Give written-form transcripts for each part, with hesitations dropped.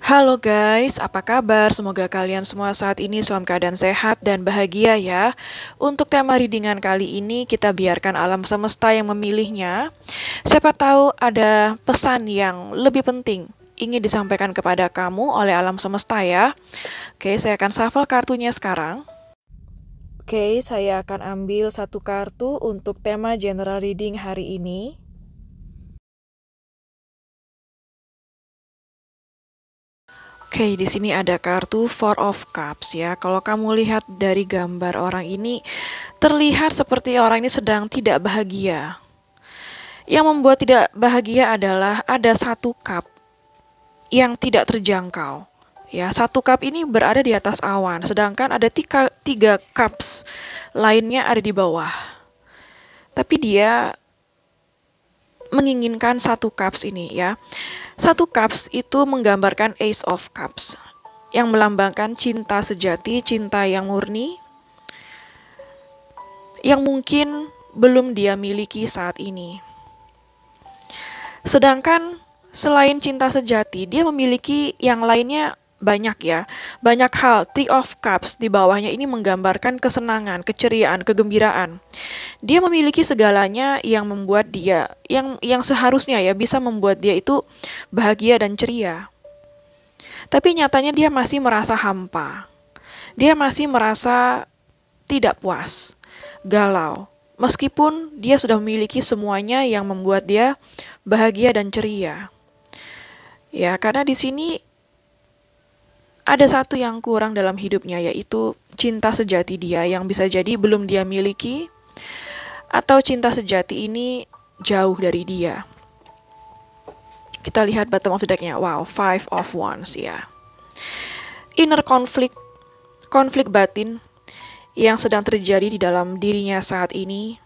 Halo guys, apa kabar? Semoga kalian semua saat ini dalam keadaan sehat dan bahagia ya. Untuk tema readingan kali ini kita biarkan alam semesta yang memilihnya. Siapa tahu ada pesan yang lebih penting ingin disampaikan kepada kamu oleh alam semesta ya. Oke, saya akan shuffle kartunya sekarang. Oke, saya akan ambil satu kartu untuk tema general reading hari ini. Oke, di sini ada kartu Four of Cups ya. Kalau kamu lihat dari gambar orang ini, terlihat seperti orang ini sedang tidak bahagia. Yang membuat tidak bahagia adalah ada satu cup yang tidak terjangkau. Ya, satu cup ini berada di atas awan, sedangkan ada tiga cups lainnya ada di bawah. Tapi dia menginginkan satu cups ini ya. Satu cups itu menggambarkan Ace of Cups yang melambangkan cinta sejati, cinta yang murni yang mungkin belum dia miliki saat ini. Sedangkan selain cinta sejati, dia memiliki yang lainnya banyak ya. Banyak hal. Three of Cups di bawahnya ini menggambarkan kesenangan, keceriaan, kegembiraan. Dia memiliki segalanya yang membuat dia, yang seharusnya ya bisa membuat dia itu bahagia dan ceria. Tapi nyatanya dia masih merasa hampa. Dia masih merasa tidak puas, galau. Meskipun dia sudah memiliki semuanya yang membuat dia bahagia dan ceria. Ya, karena di sini ada satu yang kurang dalam hidupnya, yaitu cinta sejati dia yang bisa jadi belum dia miliki, atau cinta sejati ini jauh dari dia. Kita lihat bottom of the deck-nya. Wow, Five of Wands ya. Inner conflict, konflik batin yang sedang terjadi di dalam dirinya saat ini.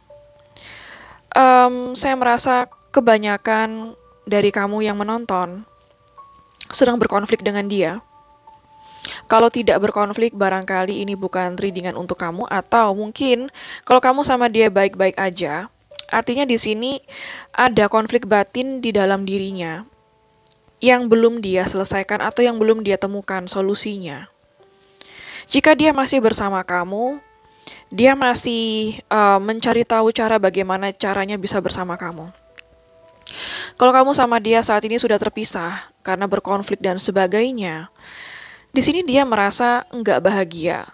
Saya merasa kebanyakan dari kamu yang menonton sedang berkonflik dengan dia. Kalau tidak berkonflik, barangkali ini bukan readingan untuk kamu, atau mungkin kalau kamu sama dia baik-baik aja, artinya di sini ada konflik batin di dalam dirinya yang belum dia selesaikan atau yang belum dia temukan solusinya. Jika dia masih bersama kamu, dia masih mencari tahu cara bagaimana caranya bisa bersama kamu. Kalau kamu sama dia saat ini sudah terpisah karena berkonflik dan sebagainya, di sini dia merasa nggak bahagia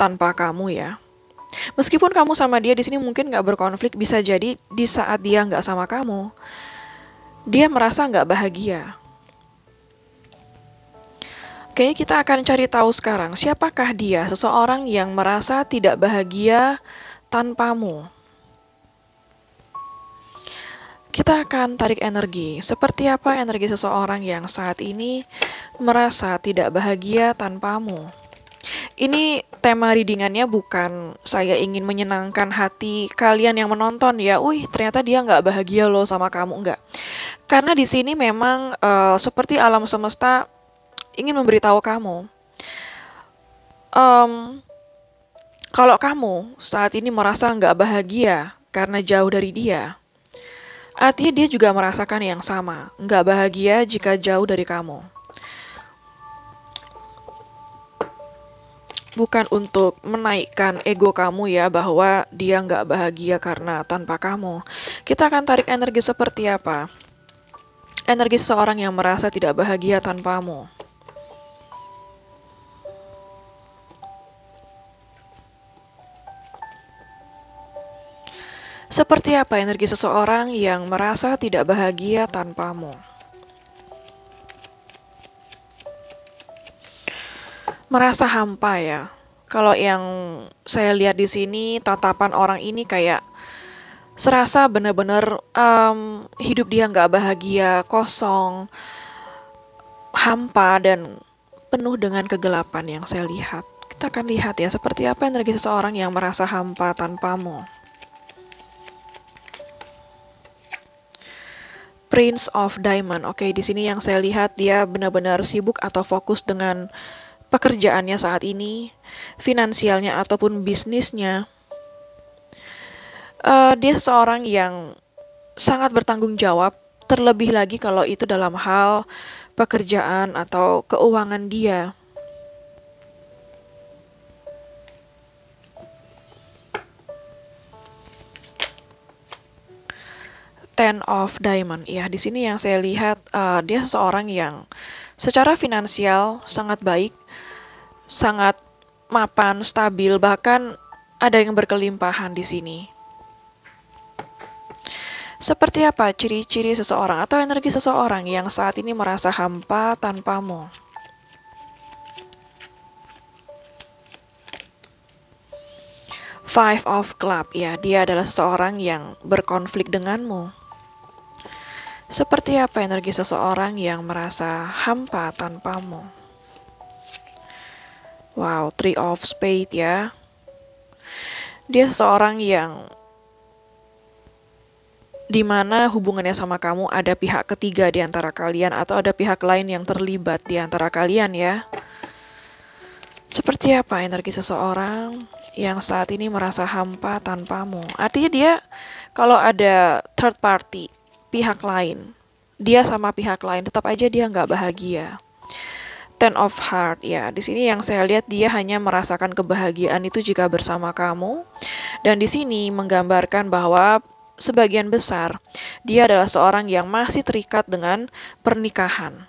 tanpa kamu ya. Meskipun kamu sama dia di sini mungkin nggak berkonflik, bisa jadi di saat dia nggak sama kamu, dia merasa nggak bahagia. Oke, kita akan cari tahu sekarang siapakah dia, seseorang yang merasa tidak bahagia tanpamu. Kita akan tarik energi. Seperti apa energi seseorang yang saat ini merasa tidak bahagia tanpamu? Ini tema readingannya bukan saya ingin menyenangkan hati kalian yang menonton ya. Wih, ternyata dia nggak bahagia loh sama kamu, enggak. Karena di sini memang seperti alam semesta ingin memberitahu kamu. Kalau kamu saat ini merasa nggak bahagia karena jauh dari dia, artinya dia juga merasakan yang sama, nggak bahagia jika jauh dari kamu. Bukan untuk menaikkan ego kamu ya, bahwa dia nggak bahagia karena tanpa kamu. Kita akan tarik energi seperti apa? Energi seseorang yang merasa tidak bahagia tanpamu. Seperti apa energi seseorang yang merasa tidak bahagia tanpamu? Merasa hampa ya. Kalau yang saya lihat di sini, tatapan orang ini kayak serasa benar-benar hidup dia nggak bahagia, kosong, hampa, dan penuh dengan kegelapan yang saya lihat. Kita akan lihat ya, seperti apa energi seseorang yang merasa hampa tanpamu. Prince of Diamond. Oke, di sini yang saya lihat dia benar-benar sibuk atau fokus dengan pekerjaannya saat ini, finansialnya ataupun bisnisnya. Dia seorang yang sangat bertanggung jawab, terlebih lagi kalau itu dalam hal pekerjaan atau keuangan dia. Ten of Diamond, ya di sini yang saya lihat dia seseorang yang secara finansial sangat baik, sangat mapan, stabil, bahkan ada yang berkelimpahan di sini. Seperti apa ciri-ciri seseorang atau energi seseorang yang saat ini merasa hampa tanpamu? Five of Clubs, ya dia adalah seseorang yang berkonflik denganmu. Seperti apa energi seseorang yang merasa hampa tanpamu? Wow, Three of Spades ya. Dia seseorang yang dimana hubungannya sama kamu ada pihak ketiga di antara kalian atau ada pihak lain yang terlibat di antara kalian ya. Seperti apa energi seseorang yang saat ini merasa hampa tanpamu? Artinya dia kalau ada third party, pihak lain, dia sama pihak lain, tetap aja dia nggak bahagia. Ten of Hearts, ya di sini yang saya lihat dia hanya merasakan kebahagiaan itu jika bersama kamu, dan di sini menggambarkan bahwa sebagian besar dia adalah seorang yang masih terikat dengan pernikahan,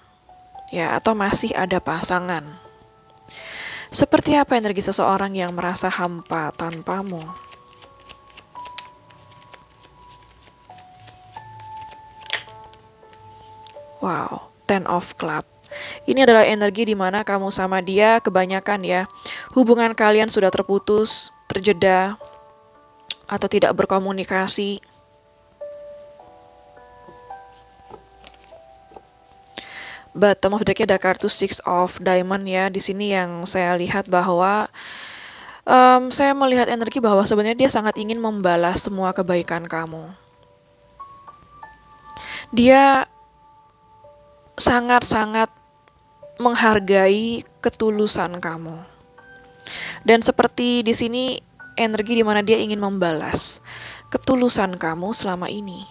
ya atau masih ada pasangan. Seperti apa energi seseorang yang merasa hampa tanpamu? Wow, Ten of Clubs. Ini adalah energi di mana kamu sama dia kebanyakan ya, hubungan kalian sudah terputus, terjeda, atau tidak berkomunikasi. Bottom of the deck ada kartu Six of Diamond ya. Di sini yang saya lihat bahwa saya melihat energi bahwa sebenarnya dia sangat ingin membalas semua kebaikan kamu. Dia sangat-sangat menghargai ketulusan kamu. Dan seperti di sini energi di mana dia ingin membalas ketulusan kamu selama ini.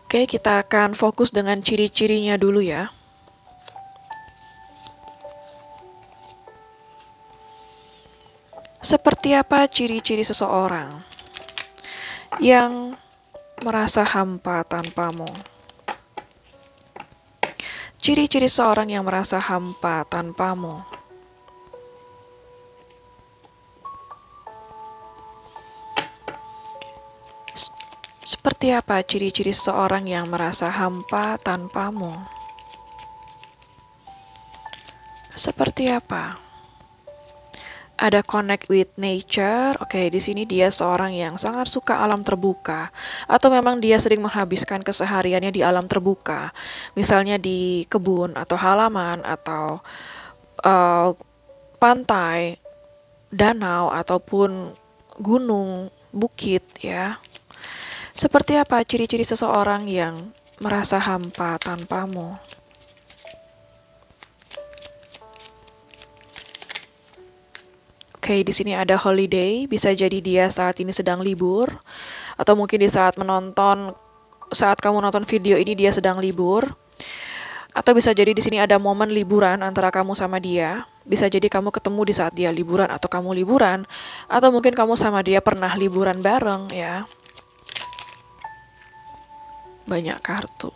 Oke, kita akan fokus dengan ciri-cirinya dulu ya. Seperti apa ciri-ciri seseorang yang merasa hampa tanpamu? Ciri-ciri seorang yang merasa hampa tanpamu. Seperti apa ciri-ciri seseorang yang merasa hampa tanpamu? Seperti apa? Ada connect with nature. Oke, di sini dia seorang yang sangat suka alam terbuka, atau memang dia sering menghabiskan kesehariannya di alam terbuka, misalnya di kebun atau halaman atau pantai, danau ataupun gunung, bukit ya. Seperti apa ciri-ciri seseorang yang merasa hampa tanpamu? Oke, di sini ada holiday, bisa jadi dia saat ini sedang libur, atau mungkin di saat kamu nonton video ini dia sedang libur, atau bisa jadi di sini ada momen liburan antara kamu sama dia, bisa jadi kamu ketemu di saat dia liburan atau kamu liburan, atau mungkin kamu sama dia pernah liburan bareng ya. Banyak kartu.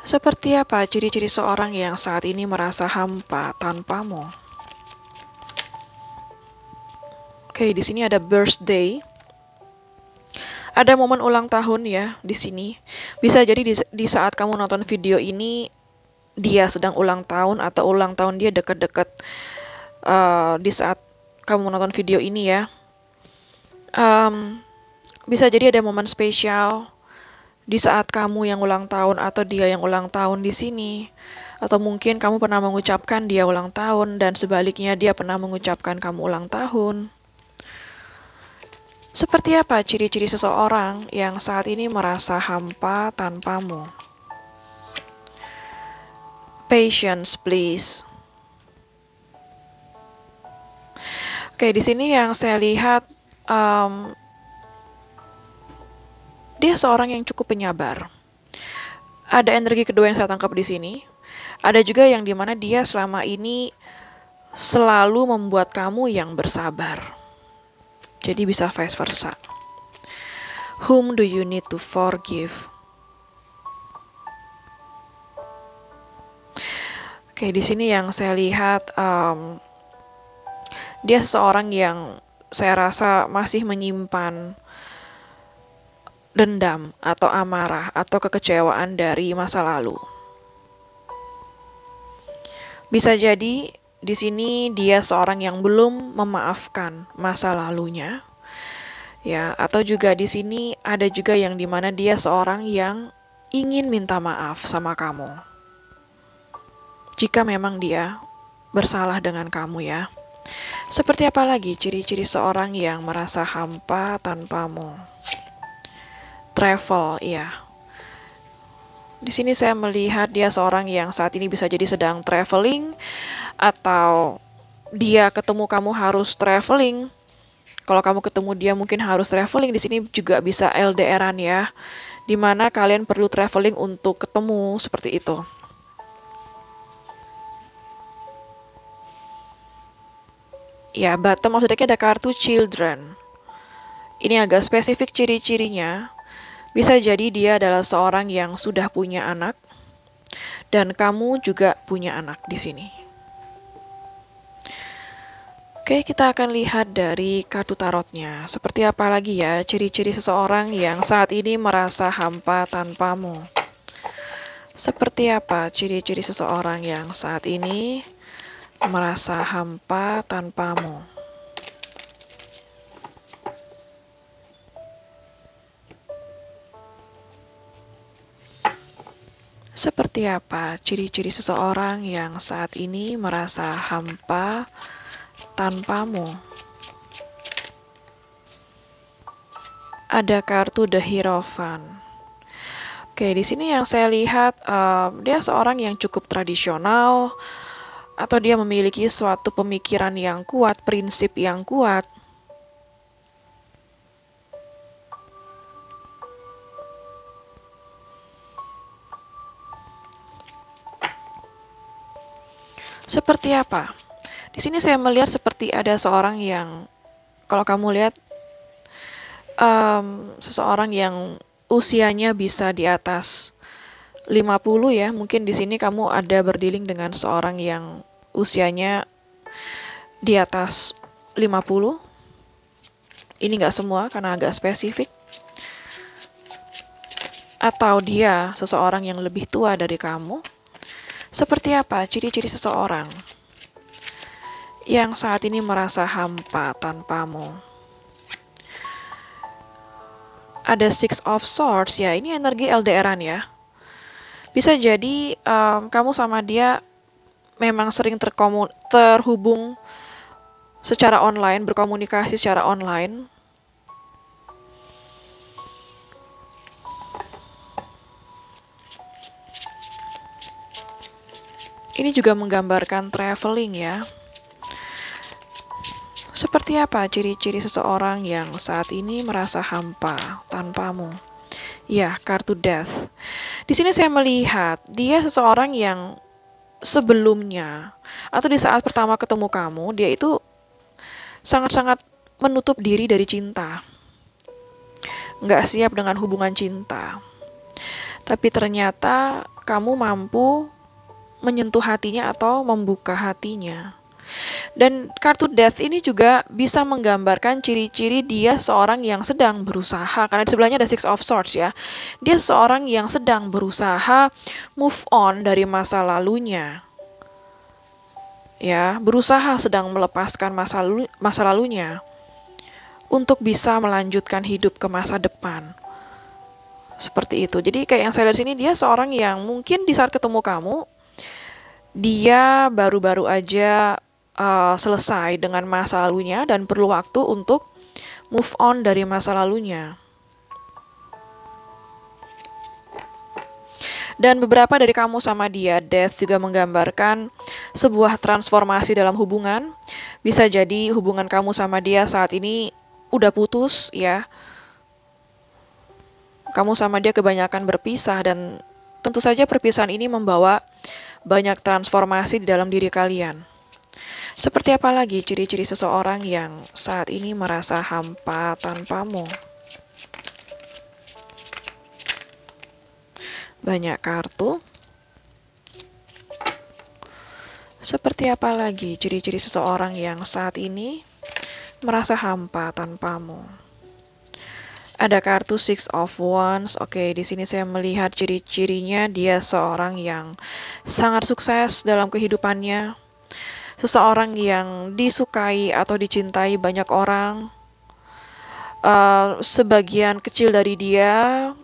Seperti apa ciri-ciri seorang yang saat ini merasa hampa tanpamu? Oke, di sini ada birthday. Ada momen ulang tahun ya di sini. Bisa jadi di saat kamu nonton video ini dia sedang ulang tahun atau ulang tahun dia deket-deket di saat kamu nonton video ini ya. Bisa jadi ada momen spesial di saat kamu yang ulang tahun atau dia yang ulang tahun di sini. Atau mungkin kamu pernah mengucapkan dia ulang tahun dan sebaliknya dia pernah mengucapkan kamu ulang tahun. Seperti apa ciri-ciri seseorang yang saat ini merasa hampa tanpamu? Patience, please. Oke, di sini yang saya lihat dia seorang yang cukup penyabar. Ada energi kedua yang saya tangkap di sini. Ada juga yang dimana dia selama ini selalu membuat kamu yang bersabar. Jadi bisa vice versa. Whom do you need to forgive? Oke, di sini yang saya lihat dia seseorang yang saya rasa masih menyimpan dendam atau amarah atau kekecewaan dari masa lalu. Bisa jadi di sini dia seorang yang belum memaafkan masa lalunya. Ya, atau juga di sini ada juga yang dimana dia seorang yang ingin minta maaf sama kamu. Jika memang dia bersalah dengan kamu ya. Seperti apa lagi ciri-ciri seorang yang merasa hampa tanpamu? Travel, ya. Di sini saya melihat dia seorang yang saat ini bisa jadi sedang traveling, atau dia ketemu kamu harus traveling. Kalau kamu ketemu dia mungkin harus traveling. Di sini juga bisa LDRan ya, dimana kalian perlu traveling untuk ketemu, seperti itu. Ya, bottom of the deck ada kartu children. Ini agak spesifik ciri-cirinya. Bisa jadi dia adalah seorang yang sudah punya anak, dan kamu juga punya anak di sini. Oke, kita akan lihat dari kartu tarotnya. Seperti apa lagi ya ciri-ciri seseorang yang saat ini merasa hampa tanpamu? Seperti apa ciri-ciri seseorang yang saat ini merasa hampa tanpamu? Seperti apa ciri-ciri seseorang yang saat ini merasa hampa tanpamu? Ada kartu The Hierophant. Oke, di sini yang saya lihat dia seorang yang cukup tradisional, atau dia memiliki suatu pemikiran yang kuat, prinsip yang kuat. Seperti apa? Di sini saya melihat seperti ada seorang yang, kalau kamu lihat, seseorang yang usianya bisa di atas 50 ya. Mungkin di sini kamu ada berdealing dengan seorang yang usianya di atas 50. Ini nggak semua karena agak spesifik. Atau dia seseorang yang lebih tua dari kamu. Seperti apa ciri-ciri seseorang yang saat ini merasa hampa tanpamu? Ada Six of Swords ya, ini energi LDRan ya. Bisa jadi kamu sama dia memang sering terhubung secara online, berkomunikasi secara online. Ini juga menggambarkan traveling ya. Seperti apa ciri-ciri seseorang yang saat ini merasa hampa tanpamu? Ya, kartu Death. Di sini saya melihat dia seseorang yang sebelumnya atau di saat pertama ketemu kamu, dia itu sangat-sangat menutup diri dari cinta. Nggak siap dengan hubungan cinta. Tapi ternyata kamu mampu menyentuh hatinya atau membuka hatinya. Dan kartu Death ini juga bisa menggambarkan ciri-ciri dia seorang yang sedang berusaha, karena di sebelahnya ada Six of Swords ya. Dia seorang yang sedang berusaha move on dari masa lalunya. Ya, berusaha sedang melepaskan masa lalunya untuk bisa melanjutkan hidup ke masa depan. Seperti itu. Jadi kayak yang saya lihat sini, dia seorang yang mungkin di saat ketemu kamu, dia baru-baru aja selesai dengan masa lalunya dan perlu waktu untuk move on dari masa lalunya. Dan beberapa dari kamu sama dia, Death juga menggambarkan sebuah transformasi dalam hubungan. Bisa jadi hubungan kamu sama dia saat ini udah putus ya. Kamu sama dia kebanyakan berpisah dan tentu saja perpisahan ini membawa banyak transformasi di dalam diri kalian. Seperti apa lagi ciri-ciri seseorang yang saat ini merasa hampa tanpamu? Banyak kartu. Seperti apa lagi ciri-ciri seseorang yang saat ini merasa hampa tanpamu? Ada kartu Six of Wands. Oke, di sini saya melihat ciri-cirinya dia seorang yang sangat sukses dalam kehidupannya. Seseorang yang disukai atau dicintai banyak orang. Sebagian kecil dari dia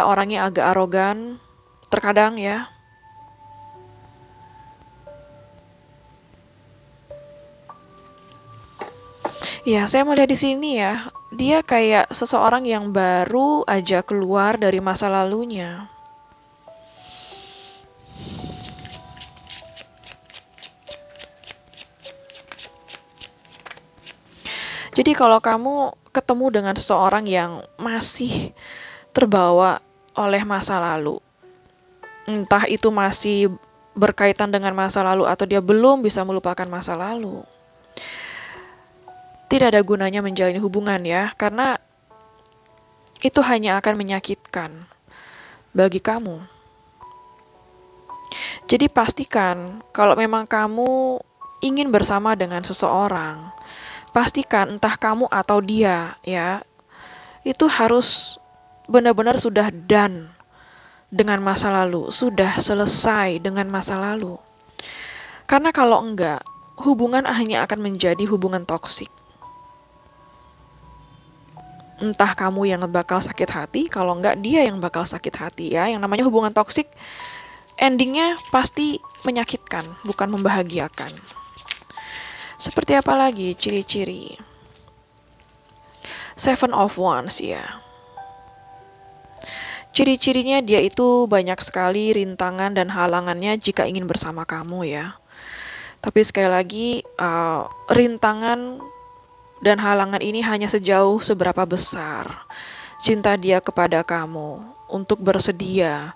orangnya agak arogan, terkadang ya. Ya, saya melihat di sini ya, dia kayak seseorang yang baru aja keluar dari masa lalunya. Jadi kalau kamu ketemu dengan seseorang yang masih terbawa oleh masa lalu, entah itu masih berkaitan dengan masa lalu atau dia belum bisa melupakan masa lalu, tidak ada gunanya menjalin hubungan ya, karena itu hanya akan menyakitkan bagi kamu. Jadi pastikan kalau memang kamu ingin bersama dengan seseorang, pastikan entah kamu atau dia ya, itu harus benar-benar sudah done dengan masa lalu, sudah selesai dengan masa lalu. Karena kalau enggak, hubungan hanya akan menjadi hubungan toksik. Entah kamu yang bakal sakit hati, kalau enggak dia yang bakal sakit hati ya. Yang namanya hubungan toksik, endingnya pasti menyakitkan, bukan membahagiakan. Seperti apa lagi ciri-ciri? Seven of Wands ya. Ciri-cirinya dia itu banyak sekali rintangan dan halangannya jika ingin bersama kamu ya. Tapi sekali lagi, rintangan dan halangan ini hanya sejauh seberapa besar cinta dia kepada kamu untuk bersedia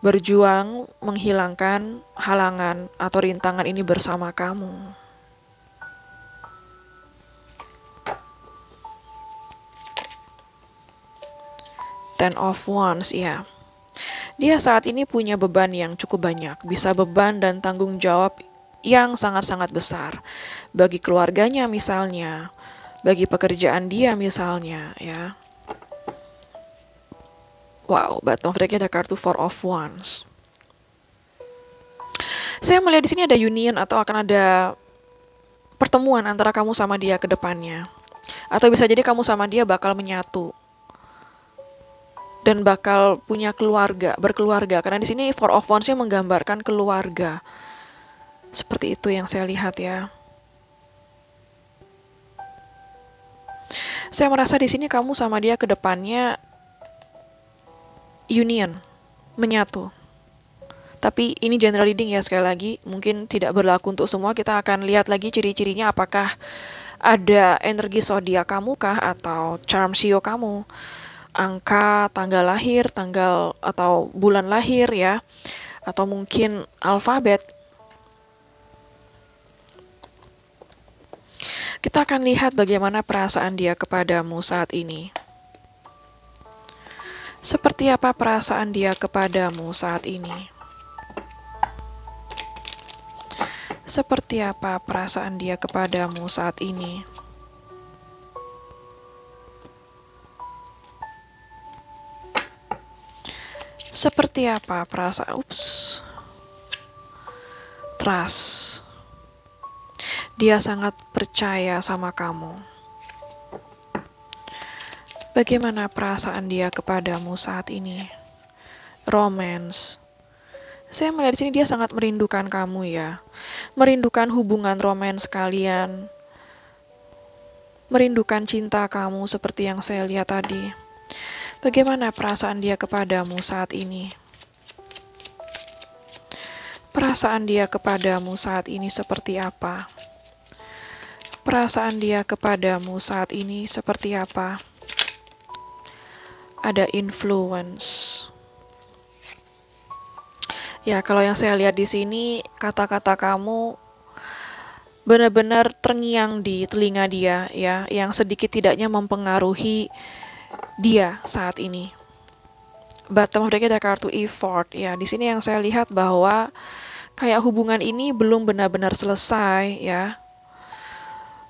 berjuang menghilangkan halangan atau rintangan ini bersama kamu. Ten of Wands ya. Dia saat ini punya beban yang cukup banyak, bisa beban dan tanggung jawab yang sangat-sangat besar bagi keluarganya misalnya, bagi pekerjaan dia misalnya ya. Wow, bottom of deck-nya ada kartu Four of Wands. Saya melihat di sini ada union atau akan ada pertemuan antara kamu sama dia ke depannya. Atau bisa jadi kamu sama dia bakal menyatu dan bakal punya keluarga, berkeluarga. Karena di sini Four of Wands-nya menggambarkan keluarga. Seperti itu yang saya lihat ya. Saya merasa di sini kamu sama dia ke depannya union, menyatu. Tapi ini general reading ya, sekali lagi, mungkin tidak berlaku untuk semua. Kita akan lihat lagi ciri-cirinya, apakah ada energi zodiak kamu kah atau charm sio kamu, angka, tanggal lahir, tanggal atau bulan lahir ya, atau mungkin alfabet. Kita akan lihat bagaimana perasaan dia kepadamu saat ini. Seperti apa perasaan dia kepadamu saat ini? Seperti apa perasaan dia kepadamu saat ini? Seperti apa perasaan? Trust. Dia sangat percaya sama kamu. Bagaimana perasaan dia kepadamu saat ini? Romance. Saya melihat di sini dia sangat merindukan kamu ya. Merindukan hubungan romance kalian. Merindukan cinta kamu seperti yang saya lihat tadi. Bagaimana perasaan dia kepadamu saat ini? Perasaan dia kepadamu saat ini seperti apa? Perasaan dia kepadamu saat ini seperti apa? Ada influence. Ya, kalau yang saya lihat di sini, kata-kata kamu benar-benar terngiang di telinga dia ya, yang sedikit tidaknya mempengaruhi dia saat ini. Bottom of deck ada kartu effort ya. Di sini yang saya lihat bahwa kayak hubungan ini belum benar-benar selesai ya.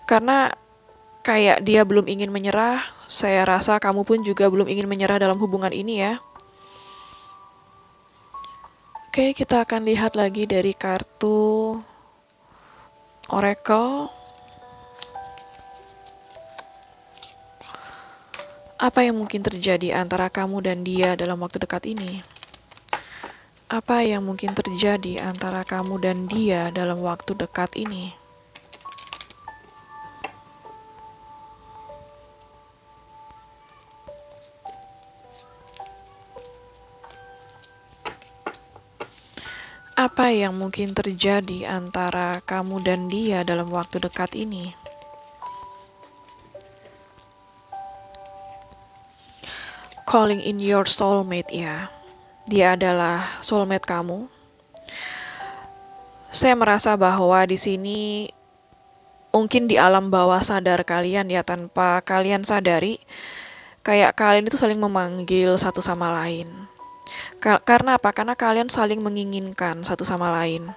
Karena kayak dia belum ingin menyerah, saya rasa kamu pun juga belum ingin menyerah dalam hubungan ini ya. Oke, kita akan lihat lagi dari kartu Oracle. Apa yang mungkin terjadi antara kamu dan dia dalam waktu dekat ini? Apa yang mungkin terjadi antara kamu dan dia dalam waktu dekat ini? Apa yang mungkin terjadi antara kamu dan dia dalam waktu dekat ini? Calling in your soulmate ya. Dia adalah soulmate kamu. Saya merasa bahwa di sini mungkin di alam bawah sadar kalian ya, tanpa kalian sadari, kayak kalian itu saling memanggil satu sama lain. Karena apa? Karena kalian saling menginginkan satu sama lain.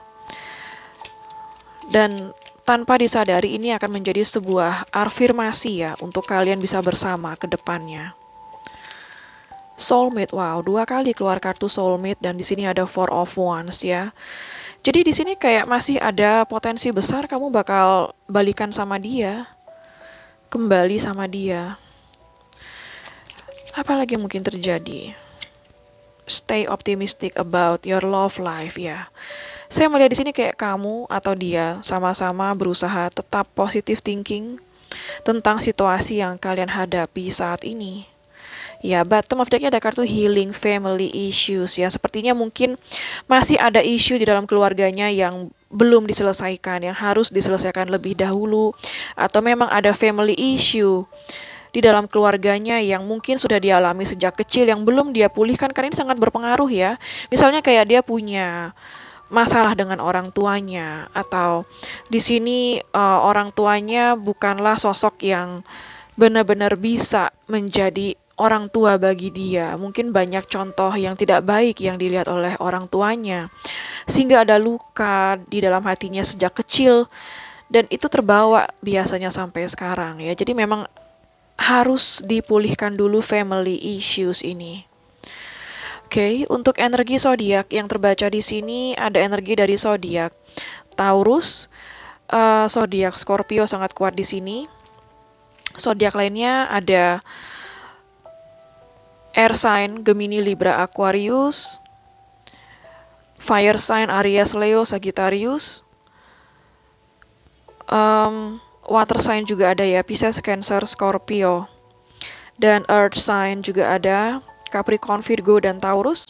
Dan tanpa disadari ini akan menjadi sebuah afirmasi ya untuk kalian bisa bersama ke depannya. Soulmate, wow, 2 kali keluar kartu soulmate dan di sini ada Four of Wands ya. Jadi di sini kayak masih ada potensi besar kamu bakal balikan sama dia, kembali sama dia. Apalagi yang mungkin terjadi? Stay optimistic about your love life ya. Saya melihat di sini kayak kamu atau dia sama-sama berusaha tetap positive thinking tentang situasi yang kalian hadapi saat ini. Ya, bottom of deck-nya ada kartu healing family issues ya. Sepertinya mungkin masih ada isu di dalam keluarganya yang belum diselesaikan, yang harus diselesaikan lebih dahulu. Atau memang ada family issue di dalam keluarganya yang mungkin sudah dialami sejak kecil yang belum dia pulihkan, karena ini sangat berpengaruh ya. Misalnya kayak dia punya masalah dengan orang tuanya, atau di sini orang tuanya bukanlah sosok yang benar-benar bisa menjadi orang tua bagi dia. Mungkin banyak contoh yang tidak baik yang dilihat oleh orang tuanya, sehingga ada luka di dalam hatinya sejak kecil, dan itu terbawa biasanya sampai sekarang ya. Jadi memang harus dipulihkan dulu family issues ini. Oke, untuk energi zodiak yang terbaca di sini ada energi dari zodiak Taurus, zodiak Scorpio sangat kuat di sini. Zodiak lainnya ada Air sign Gemini, Libra, Aquarius, Fire sign Aries, Leo, Sagittarius, Water sign juga ada ya, Pisces, Cancer, Scorpio, dan Earth sign juga ada Capricorn, Virgo, dan Taurus.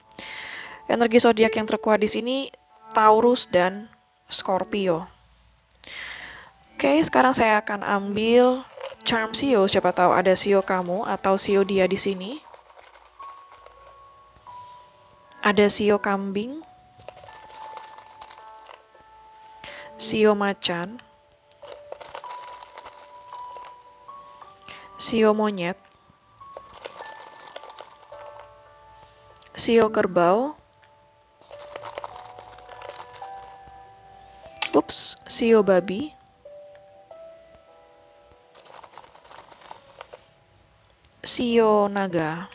Energi zodiak yang terkuat di sini Taurus dan Scorpio. Oke, sekarang saya akan ambil charm Sio. Siapa tahu ada Sio kamu atau Sio dia di sini. Ada Sio kambing, Sio macan, Sio monyet, Sio kerbau, Sio babi, Sio naga,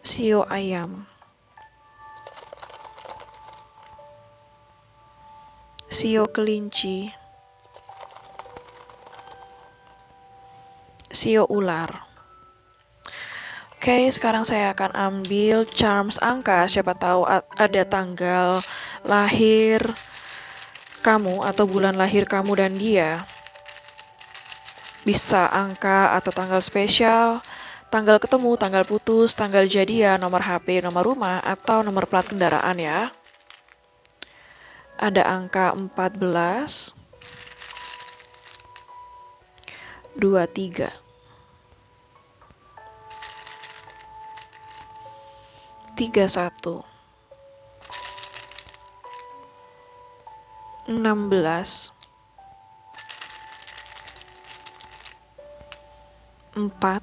Sio ayam, Sio kelinci, Sio ular. Oke, sekarang saya akan ambil charms angka. Siapa tahu ada tanggal lahir kamu atau bulan lahir kamu dan dia. Bisa angka atau tanggal spesial, tanggal ketemu, tanggal putus, tanggal jadian, nomor HP, nomor rumah, atau nomor plat kendaraan ya. Ada angka 14, 23, 31, 16, 4,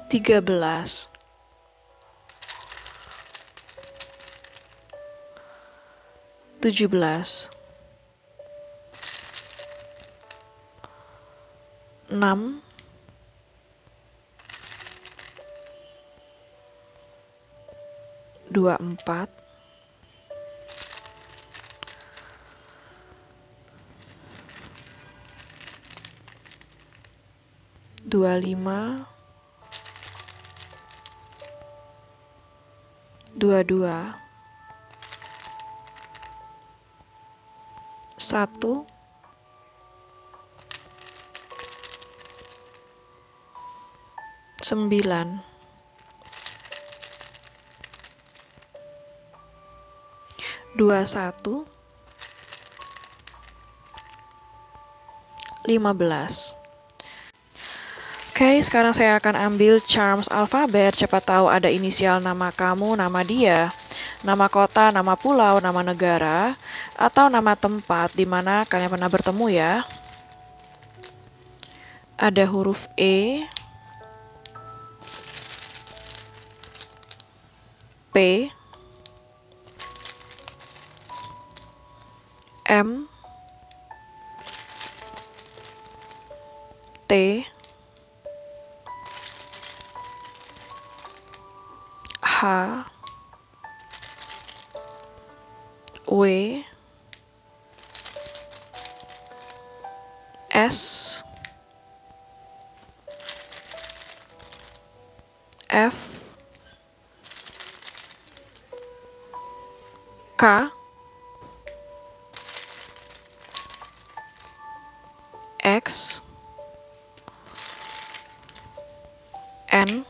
13, 17, 6, 24, 25, 22, 1, 9, 21, 15. Oke, sekarang saya akan ambil charms alfabet. Siapa tahu ada inisial nama kamu, nama dia, nama kota, nama pulau, nama negara, atau nama tempat di mana kalian pernah bertemu ya. Ada huruf E, P, M, T, H, W, S, F, K, X, N,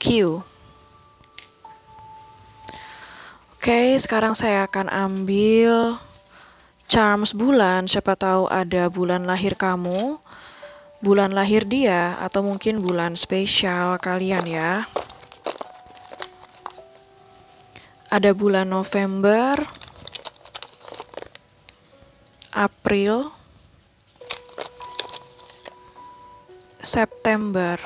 Q. Oke, sekarang saya akan ambil charms bulan. Siapa tahu ada bulan lahir kamu, bulan lahir dia, atau mungkin bulan spesial kalian ya. Ada bulan November, April, September,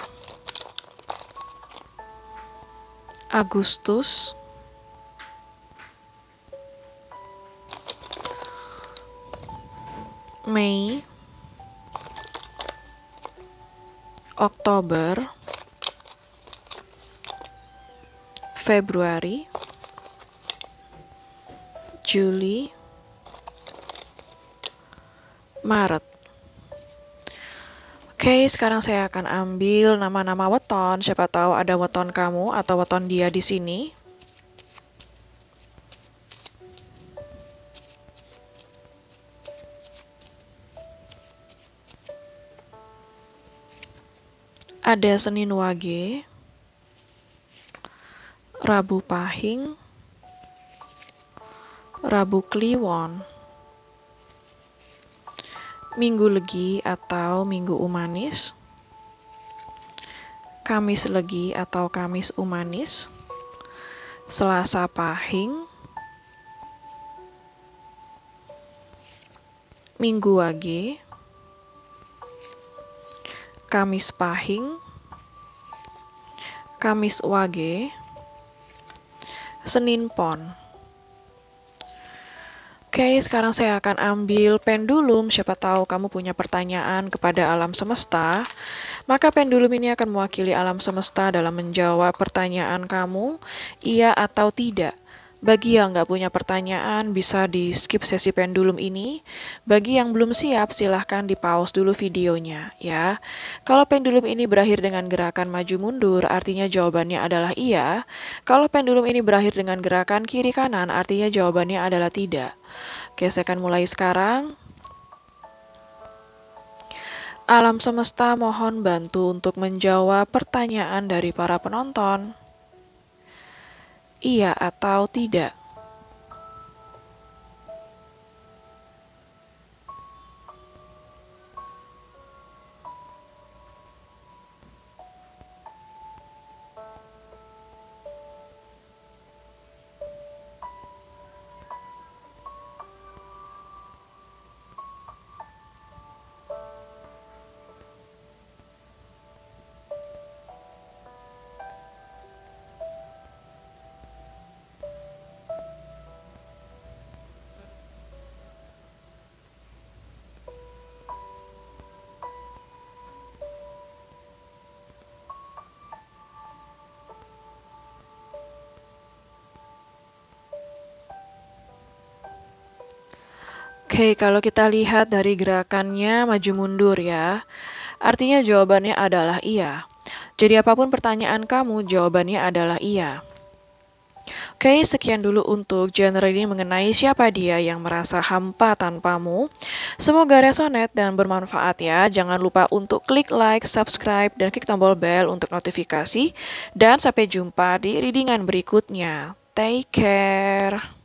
Agustus, Mei, Oktober, Februari, Juli, Maret. Oke, sekarang saya akan ambil nama-nama weton. Siapa tahu ada weton kamu atau weton dia di sini. Ada Senin Wage, Rabu Pahing, Rabu Kliwon, Minggu Legi atau Minggu Umanis, Kamis Legi atau Kamis Umanis, Selasa Pahing, Minggu Wage, Kamis Pahing, Kamis Wage, Senin Pon. Oke, sekarang saya akan ambil pendulum. Siapa tahu kamu punya pertanyaan kepada alam semesta, maka pendulum ini akan mewakili alam semesta dalam menjawab pertanyaan kamu, iya atau tidak. Bagi yang nggak punya pertanyaan, bisa di skip sesi pendulum ini. Bagi yang belum siap, silahkan di pause dulu videonya, ya. Kalau pendulum ini berakhir dengan gerakan maju mundur, artinya jawabannya adalah iya. Kalau pendulum ini berakhir dengan gerakan kiri kanan, artinya jawabannya adalah tidak. Oke, saya akan mulai sekarang. Alam semesta mohon bantu untuk menjawab pertanyaan dari para penonton. Iya atau tidak? Oke, kalau kita lihat dari gerakannya maju mundur ya, artinya jawabannya adalah iya. Jadi apapun pertanyaan kamu, jawabannya adalah iya. Oke, sekian dulu untuk genre ini mengenai siapa dia yang merasa hampa tanpamu. Semoga resonate dan bermanfaat ya. Jangan lupa untuk klik like, subscribe, dan klik tombol bell untuk notifikasi. Dan sampai jumpa di readingan berikutnya. Take care.